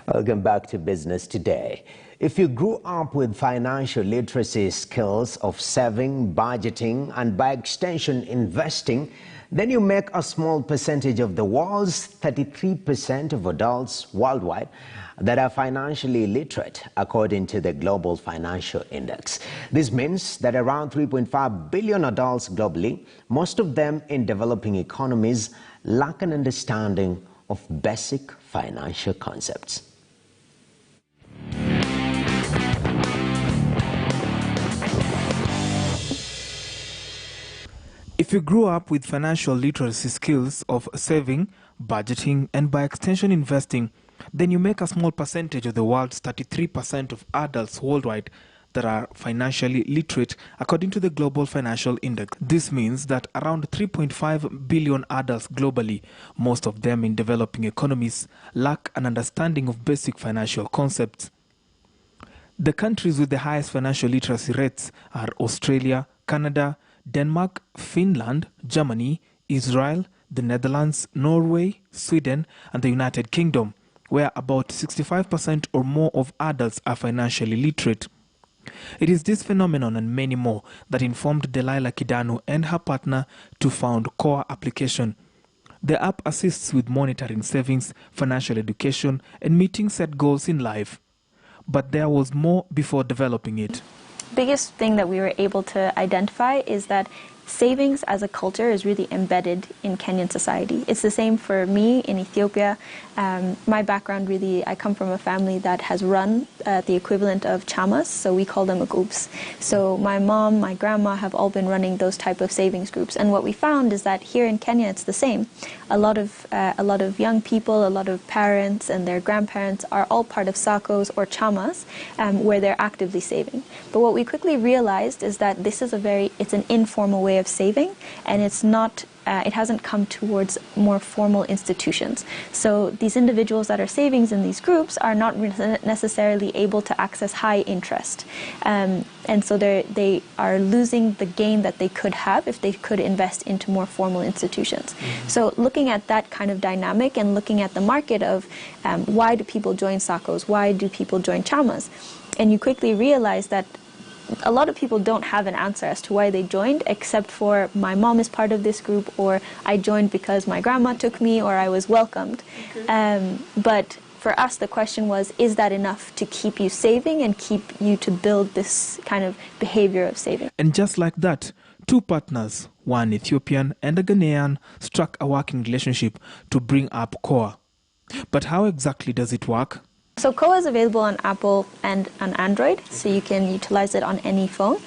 Welcome back to Business Today. If you grew up with financial literacy skills of saving, budgeting, and by extension investing, then you make a small percentage of the world's 33% of adults worldwide that are financially literate, according to the Global Financial Index. This means that around 3.5 billion adults globally, most of them in developing economies, lack an understanding of basic financial concepts. If you grew up with financial literacy skills of saving, budgeting, and by extension investing, then you make a small percentage of the world's 33% of adults worldwide that are financially literate, according to the Global Financial Index. This means that around 3.5 billion adults globally, most of them in developing economies, lack an understanding of basic financial concepts. The countries with the highest financial literacy rates are Australia, Canada, Denmark, Finland, Germany, Israel, the Netherlands, Norway, Sweden, and the United Kingdom, where about 65% or more of adults are financially literate. It is this phenomenon and many more that informed Delilah Kidanu and her partner to found KOA application. The app assists with monitoring savings, financial education, and meeting set goals in life. But there was more before developing it. Biggest thing that we were able to identify is that savings as a culture is really embedded in Kenyan society. It's the same for me in Ethiopia. My background really, I come from a family that has run the equivalent of chamas, so we call them groups. So my mom, my grandma have all been running those type of savings groups. And what we found is that here in Kenya it's the same. A lot of young people, a lot of parents and their grandparents are all part of SACCOs or chamas where they're actively saving. But what we quickly realized is that this is it's an informal way of saving, and it's not it hasn't come towards more formal institutions. So these individuals that are savings in these groups are not necessarily able to access high interest, and so they are losing the gain that they could have if they could invest into more formal institutions. So looking at that kind of dynamic and looking at the market of why do people join SACCOs, why do people join chamas, and you quickly realize that a lot of people don't have an answer as to why they joined, except for my mom is part of this group, or I joined because my grandma took me, or I was welcomed. But for us, the question was, is that enough to keep you saving and keep you to build this kind of behavior of saving? And just like that, two partners, one Ethiopian and a Ghanaian, struck a working relationship to bring up KOA. But how exactly does it work? So KOA is available on Apple and on Android, so you can utilize it on any phone.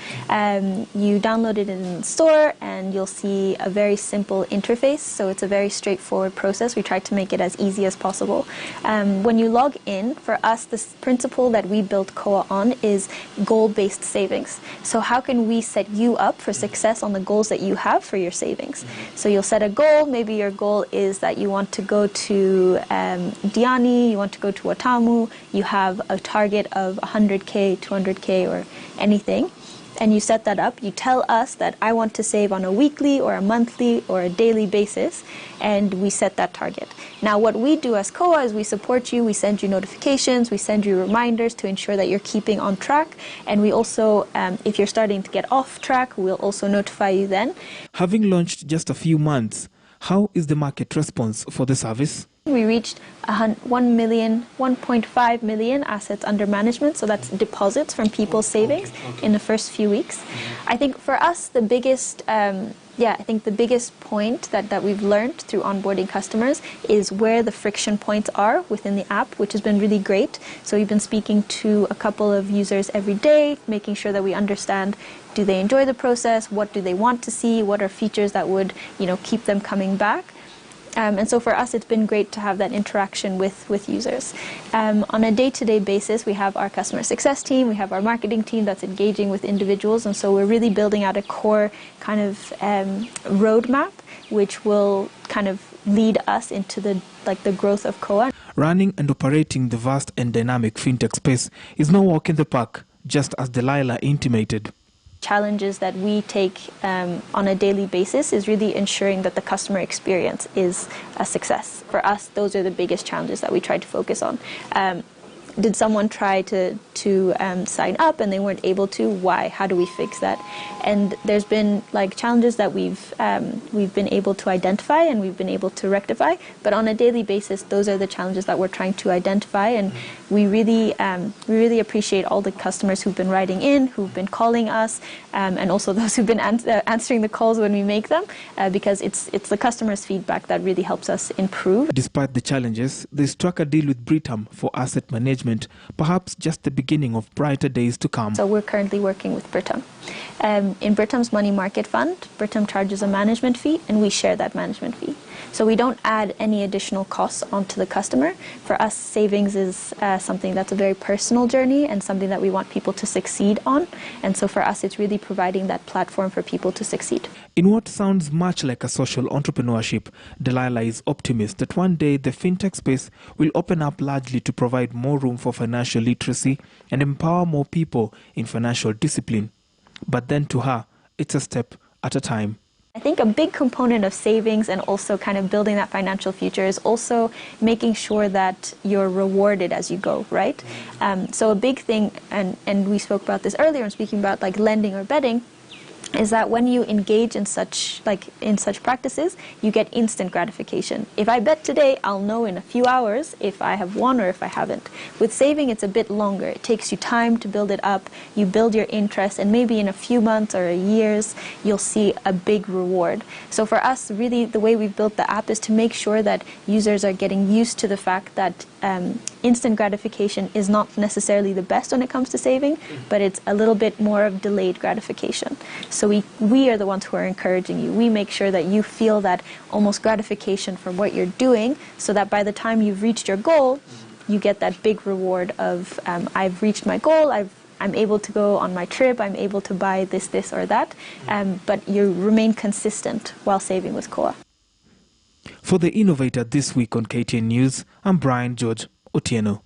You download it in the store and you'll see a very simple interface, so it's a very straightforward process. We try to make it as easy as possible. When you log in, for us, the principle that we built KOA on is goal-based savings. So how can we set you up for success on the goals that you have for your savings? So you'll set a goal. Maybe your goal is that you want to go to Diani, you want to go to Watamu, you have a target of 100K, 200K, or anything, and you set that up. You tell us that I want to save on a weekly or a monthly or a daily basis, and we set that target. Now what we do as KOA is we support you, we send you notifications, we send you reminders to ensure that you're keeping on track, and we also, if you're starting to get off track, we'll also notify you then. Having launched just a few months, how is the market response for the service? We reached 1.5 million assets under management, so that's deposits from people's savings in the first few weeks. I think for us, the biggest point that we've learned through onboarding customers is where the friction points are within the app, which has been really great. So we've been speaking to a couple of users every day, making sure that we understand, do they enjoy the process, what do they want to see, what are features that would keep them coming back. And so for us, it's been great to have that interaction with users. On a day-to-day basis, we have our customer success team, we have our marketing team that's engaging with individuals, and so we're really building out a core kind of roadmap, which will kind of lead us into the growth of KOA. Running and operating the vast and dynamic fintech space is no walk in the park, just as Delilah intimated. challenges that we take on a daily basis is really ensuring that the customer experience is a success. For us, those are the biggest challenges that we try to focus on. Did someone try to sign up and they weren't able to? Why? How do we fix that? And there's been like challenges that we've been able to identify and we've been able to rectify. But on a daily basis, those are the challenges that we're trying to identify. And we really appreciate all the customers who've been writing in, who've been calling us, and also those who've been answering the calls when we make them, because it's the customers' feedback that really helps us improve. Despite the challenges, they struck a deal with Britam for asset management, perhaps just the beginning of brighter days to come. So we're currently working with Britam. In Britam's money market fund, Britam charges a management fee and we share that management fee. So we don't add any additional costs onto the customer. For us, savings is something that's a very personal journey and something that we want people to succeed on. And so for us, it's really providing that platform for people to succeed. In what sounds much like a social entrepreneurship, Delilah is optimistic that one day the fintech space will open up largely to provide more room for financial literacy and empower more people in financial discipline. But then to her, it's a step at a time. I think a big component of savings and also kind of building that financial future is also making sure that you're rewarded as you go, right? So a big thing, and we spoke about this earlier when speaking about like lending or betting, is that when you engage in such practices, you get instant gratification. If I bet today, I'll know in a few hours if I have won or if I haven't. With saving, it's a bit longer. It takes you time to build it up. You build your interest, and maybe in a few months or years, you'll see a big reward. So for us, really, the way we've built the app is to make sure that users are getting used to the fact that instant gratification is not necessarily the best when it comes to saving, but it's a little bit more of delayed gratification. So we are the ones who are encouraging you. We make sure that you feel that almost gratification from what you're doing, so that by the time you've reached your goal, you get that big reward of I've reached my goal, I'm able to go on my trip, I'm able to buy this, or that, but you remain consistent while saving with KOA. For The Innovator this week on KTN News, I'm Brian George Otieno.